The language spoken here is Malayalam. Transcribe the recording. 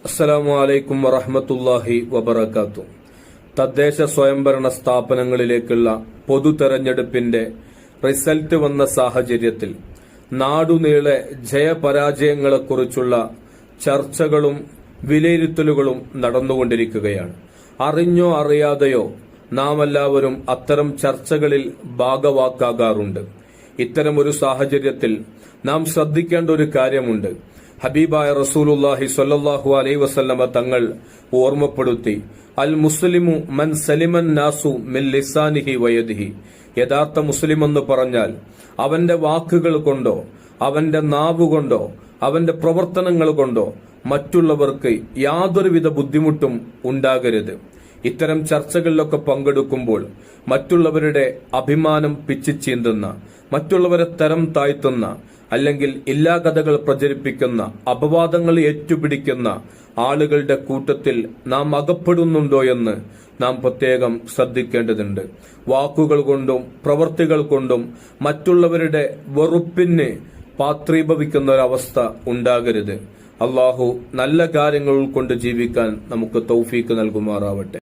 അസ്സലാമു അലൈക്കും വറഹ്മത്തുള്ളാഹി വബറകാതുഹു. തദ്ദേശ സ്വയംഭരണ സ്ഥാപനങ്ങളിലേക്കുള്ള പൊതു തെരഞ്ഞെടുപ്പിന്റെ റിസൾട്ട് വന്ന സാഹചര്യത്തിൽ നാടുനീളെ ജയപരാജയങ്ങളെക്കുറിച്ചുള്ള ചർച്ചകളും വിലയിരുത്തലുകളും നടന്നുകൊണ്ടിരിക്കുകയാണ്. അറിഞ്ഞോ അറിയാതെയോ നാം എല്ലാവരും അത്തരം ചർച്ചകളിൽ ഭാഗവാക്കാകാറുണ്ട്. ഇത്തരമൊരു സാഹചര്യത്തിൽ നാം ശ്രദ്ധിക്കേണ്ട ഒരു കാര്യമുണ്ട്. ഹബീബായ റസൂലുള്ളാഹി സ്വല്ലല്ലാഹു അലൈഹി വസല്ലമ തങ്ങൾ ഓർമ്മപ്പെടുത്തി, അൽ മുസ്ലിമു മൻ സലിമൻ നാസു മിൻ ലിസാനിഹി വയദിഹി. യഥാർത്ഥ മുസ്ലിം എന്ന് പറഞ്ഞാൽ അവന്റെ വാക്കുകൾ കൊണ്ടോ അവന്റെ നാവുകൊണ്ടോ അവന്റെ പ്രവർത്തനങ്ങൾ കൊണ്ടോ മറ്റുള്ളവർക്ക് യാതൊരുവിധ ബുദ്ധിമുട്ടും ഉണ്ടാകരുത്. ഇത്തരം ചർച്ചകളിലൊക്കെ പങ്കെടുക്കുമ്പോൾ മറ്റുള്ളവരുടെ അഭിമാനം പിച്ചിച്ചീന്തുന്ന, മറ്റുള്ളവരെ തരം താഴ്ത്തുന്ന, അല്ലെങ്കിൽ ഇല്ലാ കഥകൾ പ്രചരിപ്പിക്കുന്ന, അപവാദങ്ങൾ ഏറ്റുപിടിക്കുന്ന ആളുകളുടെ കൂട്ടത്തിൽ നാം അകപ്പെടുന്നുണ്ടോ എന്ന് നാം പ്രത്യേകം ശ്രദ്ധിക്കേണ്ടതുണ്ട്. വാക്കുകൾ കൊണ്ടും പ്രവൃത്തികൾ കൊണ്ടും മറ്റുള്ളവരുടെ വെറുപ്പിന് പാത്രീഭവിക്കുന്ന ഒരവസ്ഥ ഉണ്ടാകരുത്. അള്ളാഹു നല്ല കാര്യങ്ങൾ കൊണ്ട് ജീവിക്കാൻ നമുക്ക് തൗഫീക്ക് നൽകുമാറാവട്ടെ.